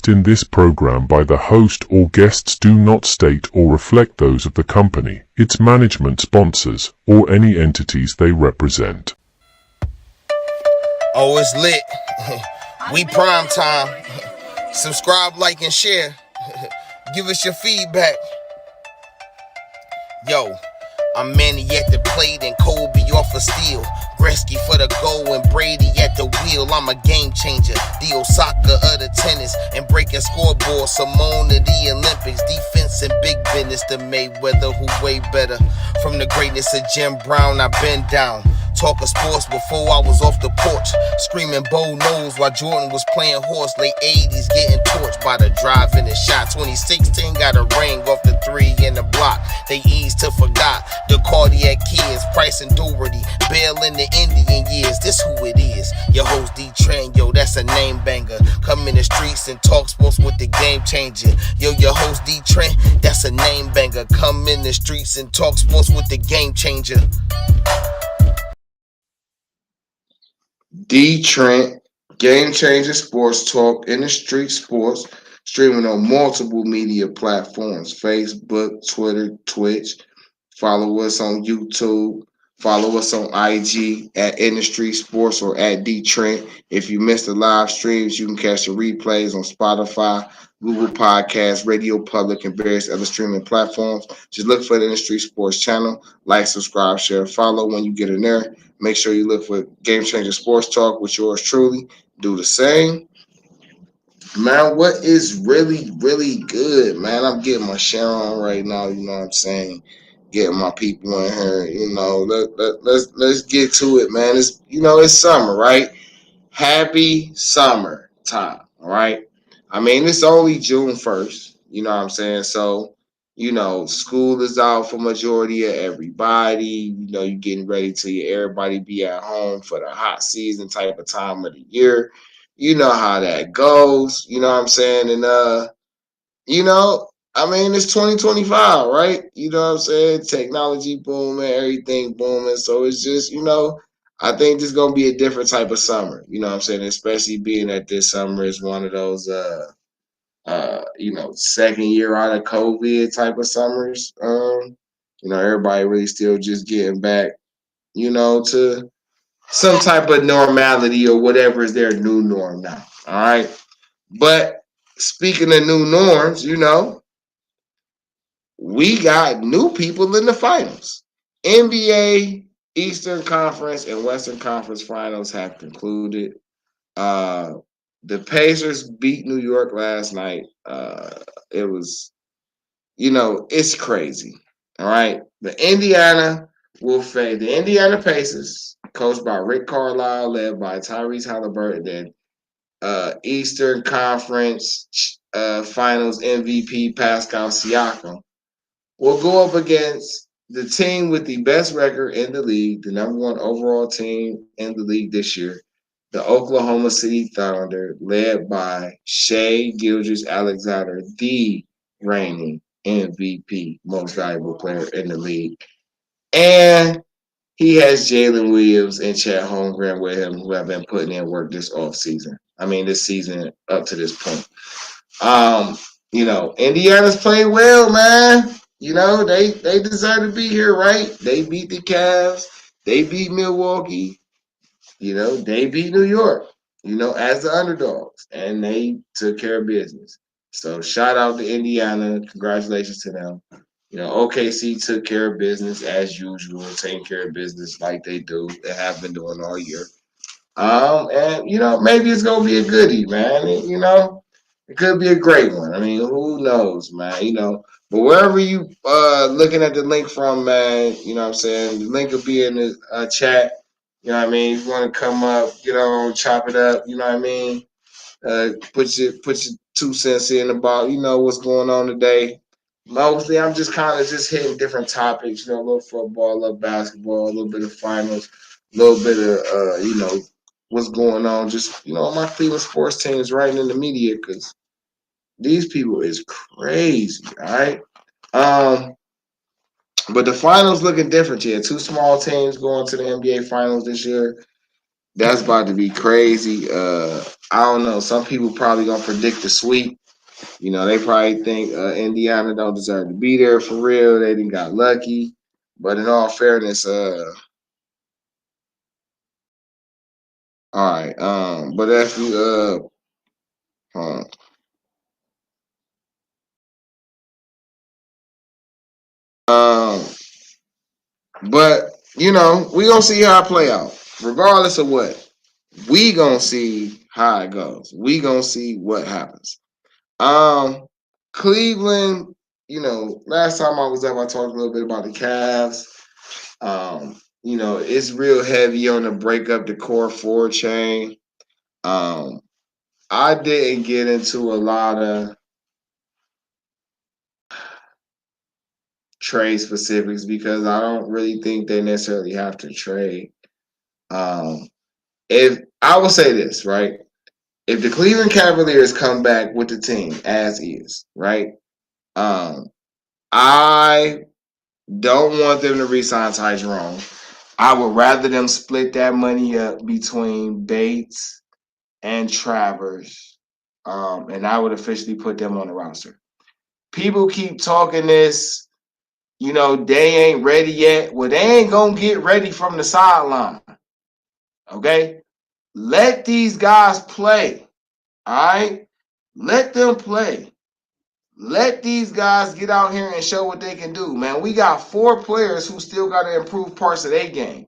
expressed in this program by the host or guests do not state or reflect those of the company, its management, sponsors, or any entities they represent. Oh, it's lit. We prime time. Subscribe, like, and share. Give us your feedback. Yo, I'm Manny at the plate and Kobe off a steal. Gretzky for the goal and Brady at the wheel. I'm a game changer, the Osaka of the tennis, and breaking scoreboard. Simone of the Olympics, defense and big business. The Mayweather who way better. From the greatness of Jim Brown, I've been down. Talking sports before I was off the porch. Screaming Bo knows while Jordan was playing horse. Late 80s getting torched by the drive and the shot. 2016 got a ring off the 3 in the block. They eased to forgot the cardiac kids. Price and Doherty, Bell in the Indian years. This who it is. Your host DeeTrynt, yo, that's a name banger. Come in the streets and talk sports with the game changer. Yo, your host DeeTrynt, that's a name banger. Come in the streets and talk sports with the game changer. DeeTrynt, Game Changer Sports Talk in the Street Sports, streaming on multiple media platforms: Facebook, Twitter, Twitch. Follow us on YouTube. Follow us on IG at Industry Sports or at DeeTrynt. If you missed the live streams, you can catch the replays on Spotify, Google Podcasts, Radio Public, and various other streaming platforms. Just look for the Industry Sports channel. Like, subscribe, share, follow when you get in there. Make sure you look for Game Changer Sports Talk with yours truly. Do the same. Man, what is really, really good, man? I'm getting my share on right now, you know what I'm saying? Getting my people in here, you know. Let's get to it, man. It's summer, right? Happy summer time, all right? I mean, it's only June 1st, you know what I'm saying? So, school is out for majority of everybody. You're getting ready to everybody be at home for the hot season type of time of the year. You know how that goes, you know what I'm saying? And it's 2025, right? You know what I'm saying? Technology booming, everything booming. So it's just, I think this is gonna be a different type of summer. You know what I'm saying? Especially being that this summer is one of those second year out of COVID type of summers. Everybody really still just getting back, to some type of normality or whatever is their new norm now. All right. But speaking of new norms, we got new people in the finals. NBA, Eastern Conference, and Western Conference finals have concluded. The Pacers beat New York last night. It was, it's crazy. All right. The Indiana Pacers, coached by Rick Carlisle, led by Tyrese Halliburton, Eastern Conference Finals MVP Pascal Siakam, will go up against the team with the best record in the league, the number one overall team in the league this year, the Oklahoma City Thunder, led by Shai Gilgeous-Alexander, the reigning MVP, most valuable player in the league. And he has Jalen Williams and Chet Holmgren with him, who have been putting in work this offseason. This season up to this point. Indiana's playing well, man. They deserve to be here, right? They beat the Cavs. They beat Milwaukee. They beat New York, as the underdogs. And they took care of business. So shout out to Indiana. Congratulations to them. OKC took care of business as usual, taking care of business like they do. They have been doing all year. Maybe it's gonna be a goodie, man. It could be a great one. Who knows, man? But wherever you looking at the link from, man, you know what I'm saying? The link will be in the chat. You know what I mean? If you want to come up, chop it up, you know what I mean? Put your 2 cents in about, what's going on today. Mostly, I'm just kind of just hitting different topics, a little football, a little basketball, a little bit of finals, a little bit of, what's going on. Just, my Cleveland sports team is writing in the media because these people is crazy, all right? But the finals looking different here. 2 small teams going to the NBA finals this year. That's about to be crazy. I don't know. Some people probably gonna predict the sweep. You know, they probably think Indiana don't deserve to be there for real. They didn't got lucky. But in all fairness, all right. But if you uh, um, but you know, we gonna see how it play out. Regardless of what, we gonna see how it goes. We gonna see what happens. Um, Cleveland. You know, last time I was up, I talked a little bit about the Cavs. You know, it's real heavy on the break up the core four chain. Um, I didn't get into a lot of trade specifics because I don't really think they necessarily have to trade. Um, if I will say this, right? If the Cleveland Cavaliers come back with the team as is, right? Um, I don't want them to re-sign Ty Jerome. I would rather them split that money up between Bates and Travers, and I would officially put them on the roster. People keep talking this, you know, they ain't ready yet. Well, they ain't gonna get ready from the sideline. Okay, let these guys play. All right, let them play. Let these guys get out here and show what they can do, man. We got 4 players who still got to improve parts of their game.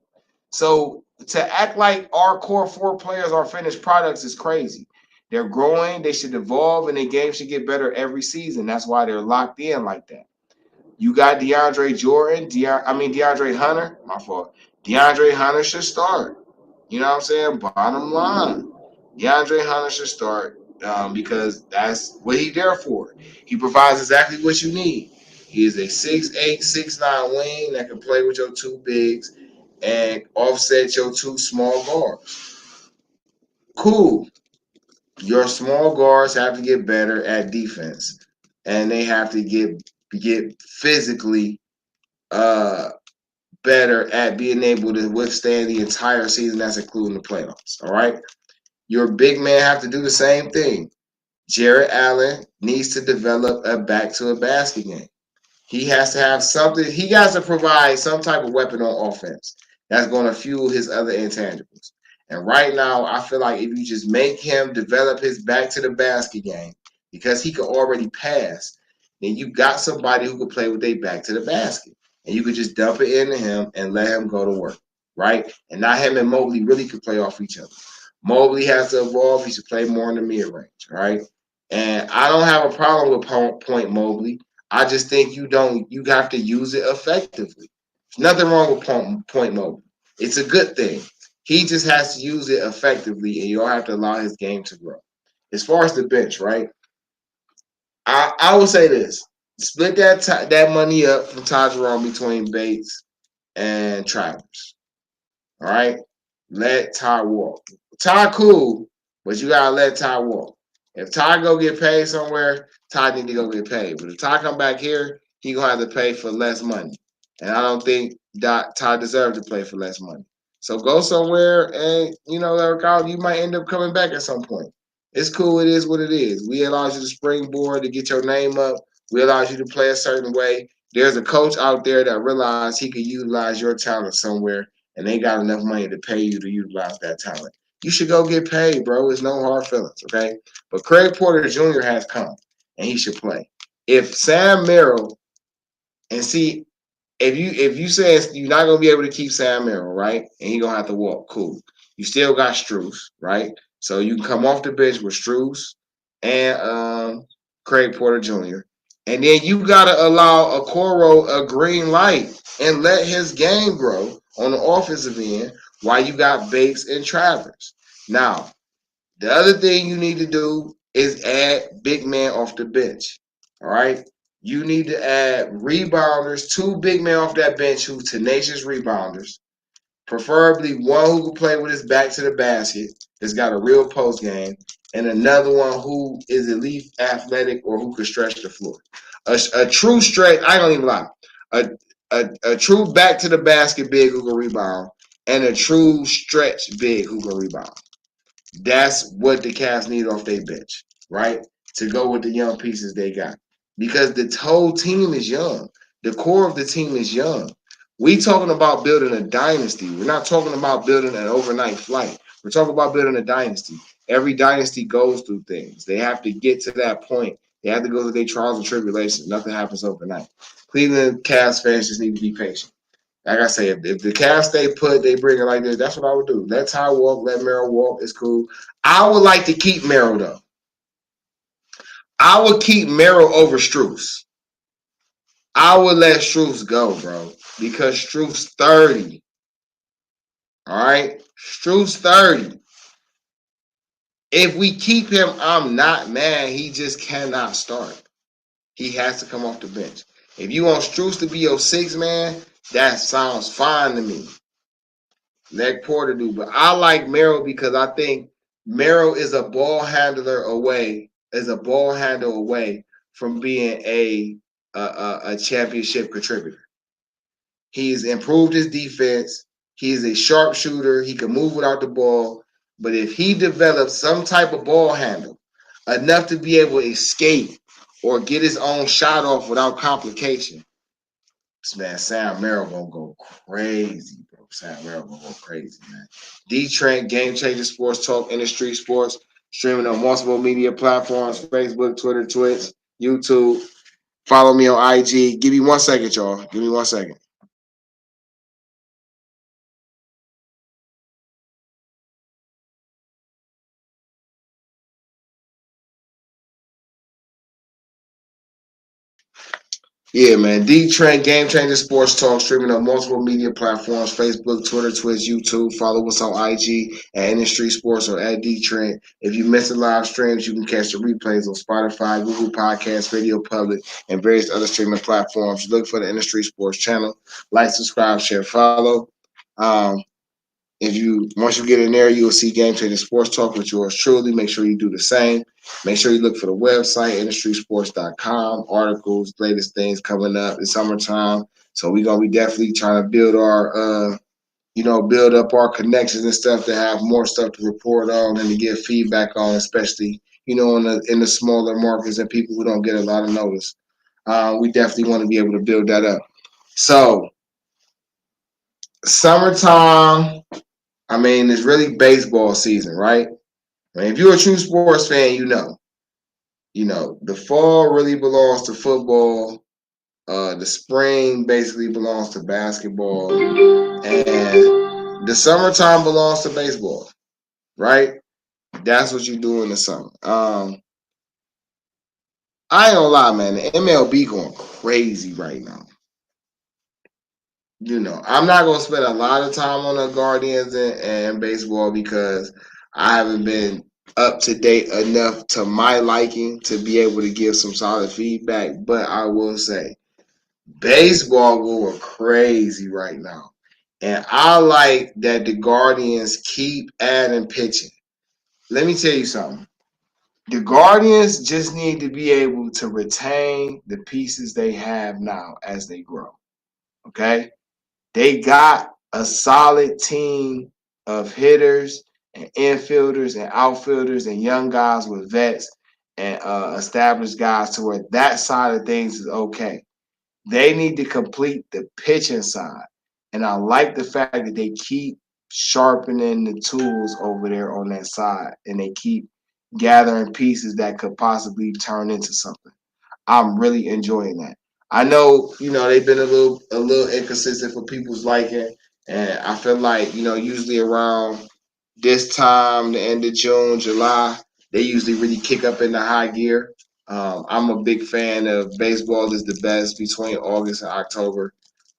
So to act like our core 4 players are finished products is crazy. They're growing, they should evolve, and their game should get better every season. That's why they're locked in like that. You got DeAndre Hunter, my fault. DeAndre Hunter should start. You know what I'm saying? Bottom line. DeAndre Hunter should start because that's what he's there for. He provides exactly what you need. He is a 6'8", 6'9" wing that can play with your 2 bigs and offset your 2 small guards. Cool. Your small guards have to get better at defense, and they have to get physically uh, better at being able to withstand the entire season. That's including the playoffs. All right. Your big man have to do the same thing. Jared Allen needs to develop a back to a basket game. He has to have something. He has to provide some type of weapon on offense that's going to fuel his other intangibles. And right now, I feel like if you just make him develop his back to the basket game, because he could already pass, then you got somebody who could play with their back to the basket. And you could just dump it into him and let him go to work, right? And now him and Mobley really could play off each other. Mobley has to evolve. He should play more in the mid range, right? And I don't have a problem with Point Mobley. I just think you have to use it effectively. There's nothing wrong with Point Mobley. It's a good thing. He just has to use it effectively, and you'll have to allow his game to grow. As far as the bench, right? I will say this: split that money up from Ty Jerome between Bates and Travers. All right, let Ty walk. Ty cool, but you gotta let Ty walk. If Ty go get paid somewhere, Ty need to go get paid. But if Ty come back here, he gonna have to pay for less money, and I don't think Ty deserves to play for less money. So go somewhere, and you know, Eric, you might end up coming back at some point. It's cool. It is what it is. We allow you to springboard to get your name up. We allow you to play a certain way. There's a coach out there that realized he could utilize your talent somewhere, and they got enough money to pay you to utilize that talent. You should go get paid, bro. It's no hard feelings, okay? But Craig Porter Jr. has come, and he should play. If Sam Merrill, and see, if you say you're not gonna be able to keep Sam Merrill, right, and he gonna have to walk, cool. You still got Strus, right? So you can come off the bench with Strus and Craig Porter Jr. And then you gotta allow Okoro a green light and let his game grow on the offensive end while you got Bates and Travers. Now, the other thing you need to do is add big man off the bench. All right. You need to add rebounders, 2 big men off that bench who tenacious rebounders, preferably one who can play with his back to the basket, that's got a real post game, and another one who is at least athletic or who can stretch the floor. A true stretch, I don't even lie. A true back to the basket big who can rebound, and a true stretch big who can rebound. That's what the Cavs need off their bench, right? To go with the young pieces they got. Because the whole team is young. The core of the team is young. We talking about building a dynasty. We're not talking about building an overnight flight. We're talking about building a dynasty. Every dynasty goes through things. They have to get to that point. They have to go through their trials and tribulations. Nothing happens overnight. Cleveland Cavs fans just need to be patient. Like I say, if the Cavs stay put, they bring it like this. That's what I would do. Let Ty walk, let Merrill walk. It's cool. I would like to keep Merrill though. I would keep Merrill over Strus. I would let Strus go, bro, because Strus 30. All right, Strus 30. If we keep him, I'm not mad. He just cannot start. He has to come off the bench. If you want Strus to be your sixth man, that sounds fine to me. Let Porter do. But I like Merrill because I think Merrill is a ball handler away, from being a championship contributor. He's improved his defense. He's a sharpshooter. He can move without the ball. But if he develops some type of ball handle enough to be able to escape or get his own shot off without complication, man, Sam Merrill gonna go crazy, bro. Sam Merrill gonna go crazy, man. DeeTrynt, Game Changer Sports Talk, Industry Sports, streaming on multiple media platforms: Facebook, Twitter, Twitch, YouTube. Follow me on IG. Give me 1 second, y'all. Give me 1 second. Yeah, man. DeeTrynt, Game Changer Sports Talk, streaming on multiple media platforms: Facebook, Twitter, Twitch, YouTube. Follow us on IG at Industry Sports or at DeeTrynt. If you miss the live streams, you can catch the replays on Spotify, Google Podcasts, Radio Public, and various other streaming platforms. Look for the Industry Sports channel. Like, subscribe, share, follow. Once you get in there, you'll see Game Changer Sports Talk with yours truly. Make sure you do the same. Make sure you look for the website, industrysports.com, articles, latest things coming up. It's summertime, so we're gonna be definitely trying to build build up our connections and stuff to have more stuff to report on and to give feedback on, especially in the smaller markets and people who don't get a lot of notice. We definitely want to be able to build that up. So, summertime. I mean, it's really baseball season, right? I mean, if you're a true sports fan, the fall really belongs to football. The spring basically belongs to basketball, and the summertime belongs to baseball, right? That's what you do in the summer. I ain't gonna lie, man. The MLB going crazy right now. I'm not gonna spend a lot of time on the Guardians and baseball because I haven't been up to date enough to my liking to be able to give some solid feedback. But I will say, baseball going crazy right now, and I like that the Guardians keep adding pitching. Let me tell you something. The Guardians just need to be able to retain the pieces they have now as they grow. Okay. They got a solid team of hitters and infielders and outfielders and young guys with vets and established guys to where that side of things is okay. They need to complete the pitching side. And I like the fact that they keep sharpening the tools over there on that side and they keep gathering pieces that could possibly turn into something. I'm really enjoying that. I know, they've been a little inconsistent for people's liking, and I feel like, usually around this time, the end of June, July, they usually really kick up in the high gear. I'm a big fan of baseball is the best between August and October.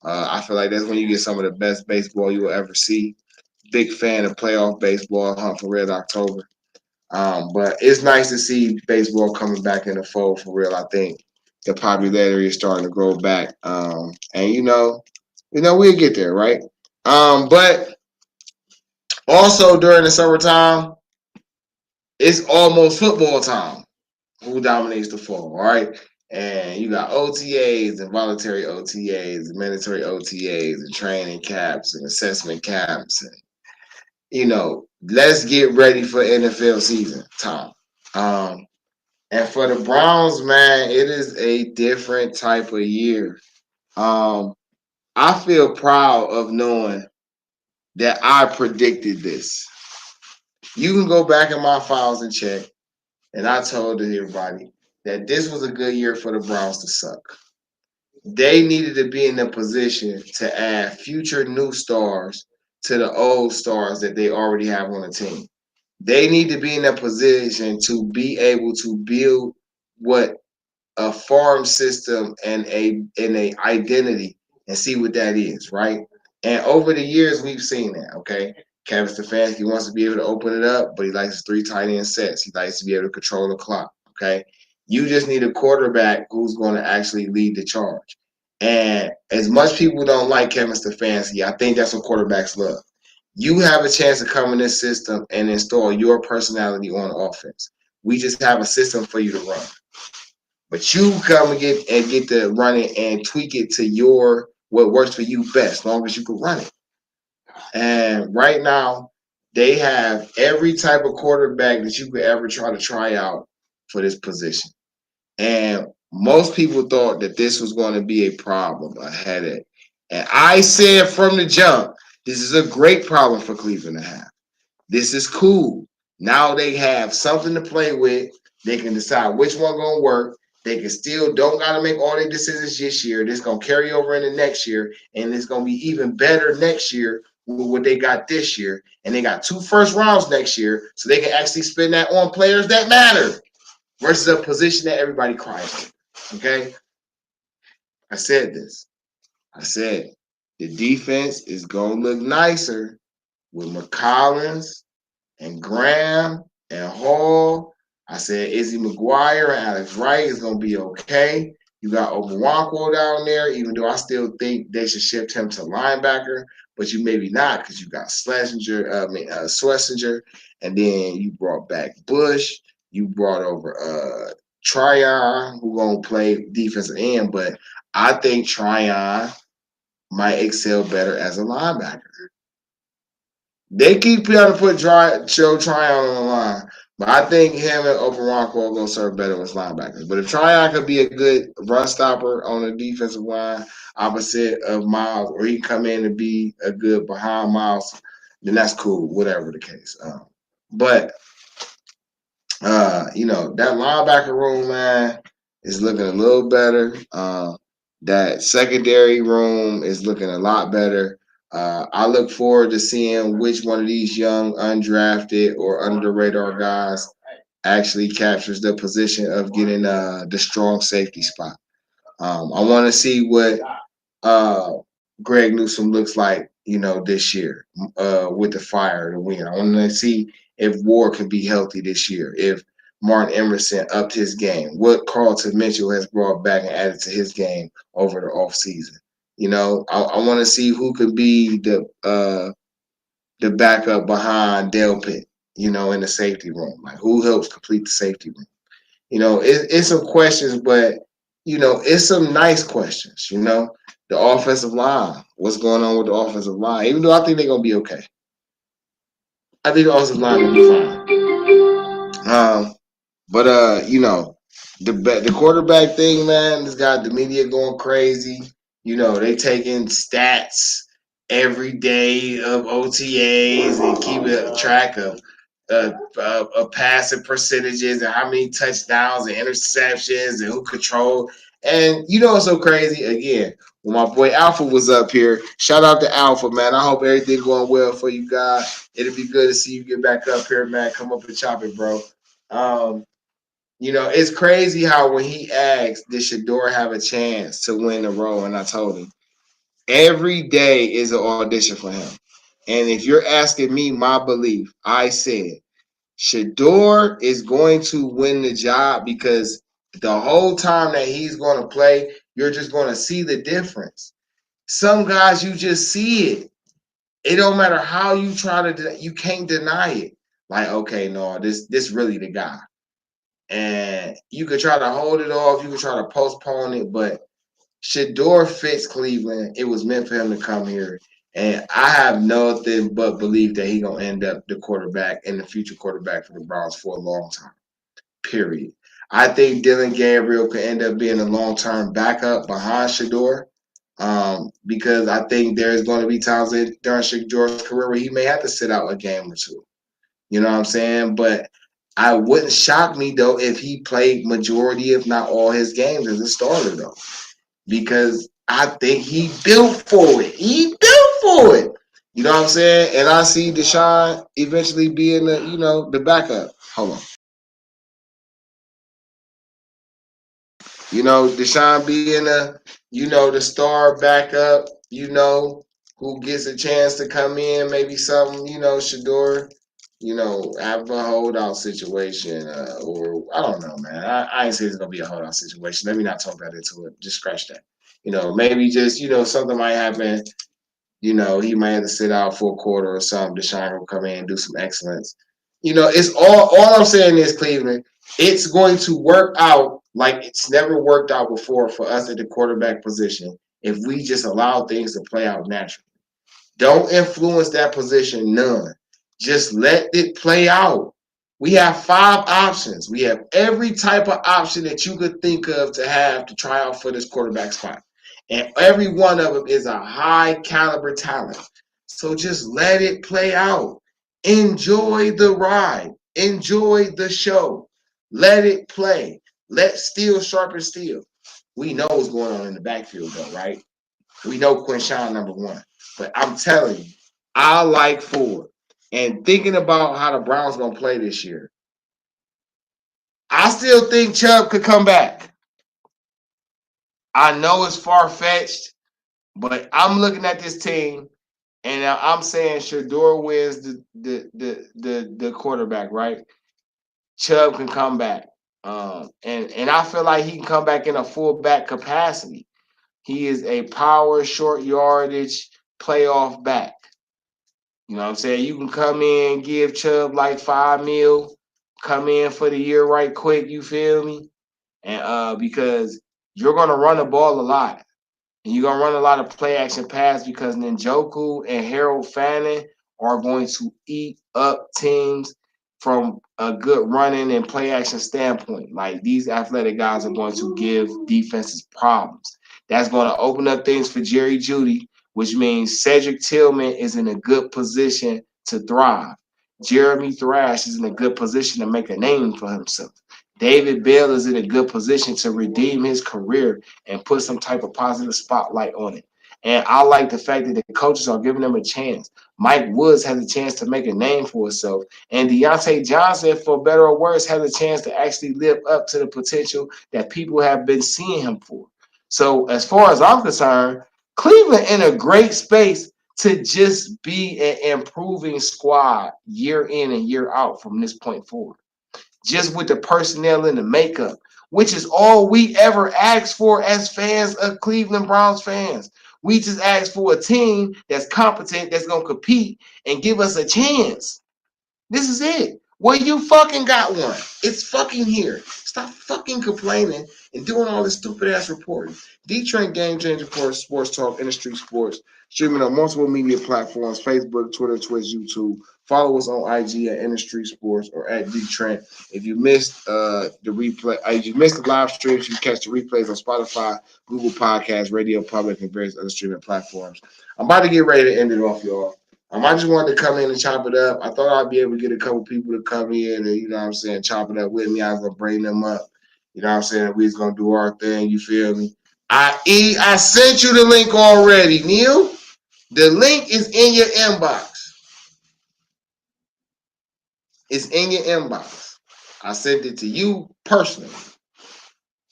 I feel like that's when you get some of the best baseball you will ever see. Big fan of playoff baseball, hunt for red October. But it's nice to see baseball coming back in the fold for real. I think the popularity is starting to grow back. And we'll get there, right? But also during the summertime, it's almost football time. Who dominates the fall? All right. And you got OTAs and voluntary OTAs and mandatory OTAs and training camps and assessment camps. And, let's get ready for NFL season, Tom. Um, and for the Browns, man, it is a different type of year. Um, I feel proud of knowing that I predicted this. You can go back in my files and check, and I told everybody that this was a good year for the Browns to suck. They needed to be in a position to add future new stars to the old stars that they already have on the team. They need to be in a position to be able to build what a farm system and a identity and see what that is, right? And over the years, we've seen that. Okay, Kevin Stefanski wants to be able to open it up, but he likes 3 tight end sets. He likes to be able to control the clock. Okay, you just need a quarterback who's going to actually lead the charge. And as much people don't like Kevin Stefanski, I think that's what quarterbacks love. You have a chance to come in this system and install your personality on offense. We just have a system for you to run. But you come and get to run it and tweak it to your what works for you best, as long as you can run it. And right now, they have every type of quarterback that you could ever try out for this position. And most people thought that this was going to be a problem, a headache. And I said from the jump, this is a great problem for Cleveland to have. This is cool. Now they have something to play with. They can decide which one gonna work. They can still don't gotta make all their decisions this year. This gonna carry over into next year, and it's gonna be even better next year with what they got this year. And they got 2 first rounds next year, so they can actually spend that on players that matter versus a position that everybody cries for. Okay, I said this. I said the defense is gonna look nicer with McCollins and Graham and Hall. I said Izzy McGuire and Alex Wright is going to be okay. You got Obankwo down there, even though I still think they should shift him to linebacker, but you maybe not because you got Schlesinger, and then you brought back Bush. You brought over Tryon, who going to play defensive end, but I think Tryon might excel better as a linebacker. They keep trying to put Tryon on the line, but I think him and Openrock are going to serve better as linebackers. But if Tryon could be a good run stopper on the defensive line opposite of Miles, or he come in and be a good behind Miles, then that's cool, whatever the case. But that linebacker room, man, is looking a little better. That secondary room is looking a lot better. I look forward to seeing which one of these young, undrafted, or under the radar guys actually captures the position of getting the strong safety spot. I want to see what uh, Greg Newsome looks like, this year with the Fire to win. I want to see if Ward can be healthy this year, if Martin Emerson upped his game, what Carlton Mitchell has brought back and added to his game over the offseason. I want to see who could be the backup behind Dale Pitt, in the safety room. Like who helps complete the safety room. It's some questions, but it's some nice questions. The offensive line, what's going on with the offensive line? Even though I think they're gonna be okay, I think the offensive line will be fine. But the quarterback thing, man, has got the media going crazy. They taking stats every day of OTAs and keeping track of passing percentages and how many touchdowns and interceptions and who controlled. And it's so crazy. Again, when my boy Alpha was up here, shout out to Alpha, man. I hope everything going well for you guys. It'll be good to see you get back up here, man. Come up and chop it, bro. It's crazy how when he asked, did Shador have a chance to win the role? And I told him, every day is an audition for him. And if you're asking me my belief, I said Shador is going to win the job because the whole time that he's going to play, you're just going to see the difference. Some guys, you just see it. It don't matter how you try to, you can't deny it. Like, okay, no, this really the guy. And you could try to hold it off, you could try to postpone it, but Shador fits Cleveland. It was meant for him to come here. And I have nothing but belief that he's gonna end up the quarterback and the future quarterback for the Browns for a long time. Period. I think Dylan Gabriel could end up being a long-term backup behind Shador. Because I think there's going to be times during Shador's career where he may have to sit out a game or two. You know what I'm saying? But I wouldn't shock me though if he played majority, if not all, his games as a starter though, because I think he built for it. He built for it. You know what I'm saying? And I see Deshaun eventually being the backup. Hold on. Deshaun being the star backup, who gets a chance to come in, maybe something, Shador, have a holdout situation, or I don't know, man. I ain't saying it's gonna be a holdout situation. Let me not talk that into it. Just scratch that. Maybe just, something might happen. He might have to sit out for a quarter or something. Deshaun will come in and do some excellence. It's all I'm saying is Cleveland, it's going to work out like it's never worked out before for us at the quarterback position if we just allow things to play out naturally. Don't influence that position none. Just let it play out. We have 5 options. We have every type of option that you could think of to have to try out for this quarterback spot. And every one of them is a high caliber talent. So just let it play out. Enjoy the ride. Enjoy the show. Let it play. Let steel sharpen steel. We know what's going on in the backfield though, right? We know Quinshawn number 1. But I'm telling you, I like Ford. And thinking about how the Browns going to play this year, I still think Chubb could come back. I know it's far-fetched, but I'm looking at this team, and I'm saying Shador wins the quarterback, right? Chubb can come back. And I feel like he can come back in a fullback capacity. He is a power, short yardage, playoff back. You know what I'm saying? You can come in, give Chubb like $5 million, come in for the year right quick, you feel me? And because you're gonna run the ball a lot. And you're gonna run a lot of play action pass because Njoku and Harold Fannin are going to eat up teams from a good running and play action standpoint. Like these athletic guys are going to give defenses problems. That's going to open up things for Jerry Jeudy, which means Cedric Tillman is in a good position to thrive. Jeremy Thrash is in a good position to make a name for himself. David Bell is in a good position to redeem his career and put some type of positive spotlight on it. And I like the fact that the coaches are giving them a chance. Mike Woods has a chance to make a name for himself. And Deontay Johnson, for better or worse, has a chance to actually live up to the potential that people have been seeing him for. So as far as I'm concerned, Cleveland in a great space to just be an improving squad year in and year out from this point forward. Just with the personnel and the makeup, which is all we ever ask for as fans of Cleveland Browns fans. We just ask for a team that's competent, that's going to compete and give us a chance. This is it. Well, you fucking got one. It's fucking here. Stop fucking complaining and doing all this stupid ass reporting. DeeTrynt Game Changer for Sports Talk, Industry Sports, streaming on multiple media platforms: Facebook, Twitter, Twitch, YouTube. Follow us on IG at Industry Sports or at DeeTrynt. If you missed the replay, if you missed the live streams, you can catch the replays on Spotify, Google Podcasts, Radio Public, and various other streaming platforms. I'm about to get ready to end it off, y'all. I just wanted to come in and chop it up. I thought I'd be able to get a couple people to come in and, chop it up with me. I was going to bring them up. You know what I'm saying? We was going to do our thing. You feel me? I sent you the link already, Neil. The link is in your inbox. It's in your inbox. I sent it to you personally.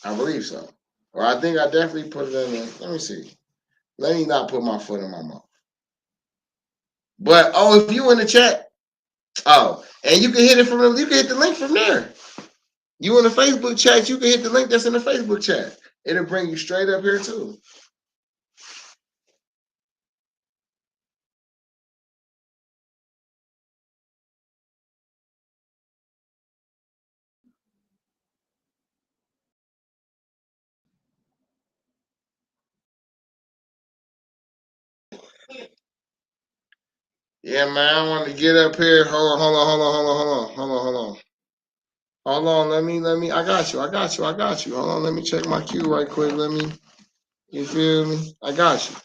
I believe so. Or I think I definitely put it in there. Let me see. Let me not put my foot in my mouth. But, if you in the chat, and you can hit it you can hit the link from there. You in the Facebook chat, you can hit the link that's in the Facebook chat. It'll bring you straight up here too. Yeah, man, I want to get up here. Hold on. Hold on, let me. I got you. Hold on, let me check my queue right quick. You feel me? I got you.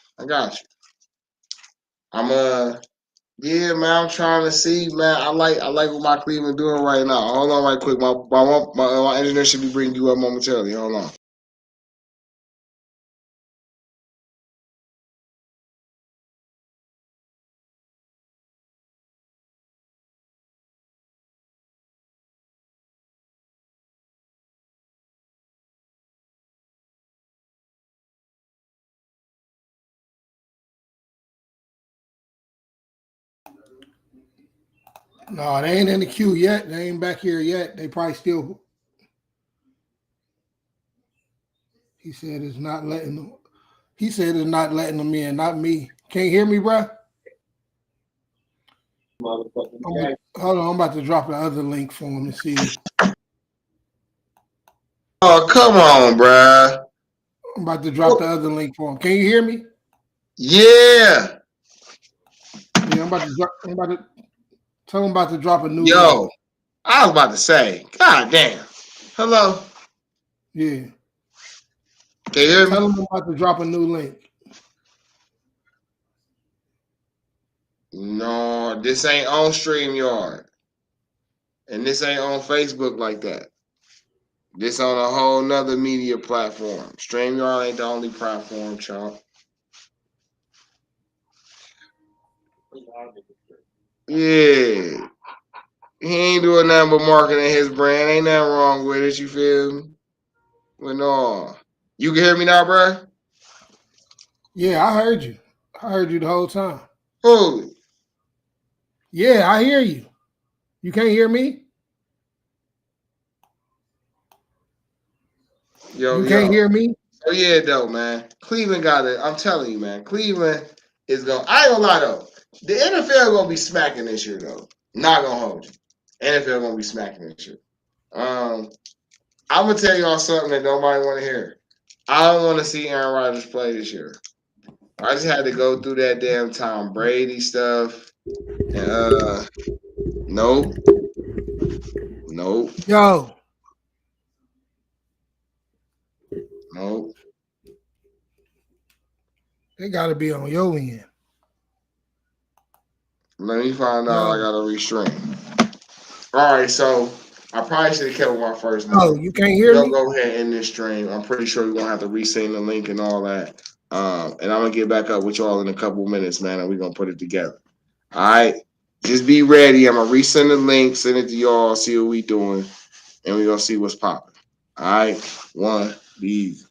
Yeah, man, I'm trying to see, man. I like what my Cleveland doing right now. Hold on, right quick. My engineer should be bringing you up momentarily. Hold on. No, they ain't in the queue yet. They ain't back here yet. They probably still. He said it's not letting them. He said it's not letting them in. Not me. Can't you hear me, bro? Hold on. I'm about to drop the other link for him to see. Oh, come on, bruh. I'm about to drop the other link for him. Can you hear me? Yeah. Yeah, I'm about to tell him about to drop a new link. Yo, I was about to say, God damn. Hello. Yeah. Can you hear me? Tell him I'm about to drop a new link. No, this ain't on StreamYard. And this ain't on Facebook like that. This on a whole nother media platform. StreamYard ain't the only platform, chump. Yeah. He ain't doing nothing but marketing his brand. Ain't nothing wrong with it, you feel me? But no. You can hear me now, bruh? Yeah, I heard you. I heard you the whole time. Holy. Yeah, I hear you. You can't hear me? You can't Yo. hear me? Oh yeah, though, man. Cleveland got it. I'm telling you, man. Cleveland is going. I ain't gonna lie though. The NFL gonna be smacking this year though. Not gonna hold you. NFL gonna be smacking this year. I'm gonna tell y'all something that nobody want to hear. I don't want to see Aaron Rodgers play this year. I just had to go through that damn Tom Brady stuff. And nope. Yo. Nope. They gotta be on your end. Let me find out. I Yo. gotta restream. All right, so I probably should have kept my first Oh, name. you can't hear We're gonna me? go ahead and end this stream. I'm pretty sure we're gonna have to resend the link and all that. And I'm gonna get back up with y'all in a couple minutes, man, and we're gonna put it together. All right. Just be ready. I'm gonna resend the link, send it to y'all, see what we doing, and we're gonna see what's popping. All right. One, these.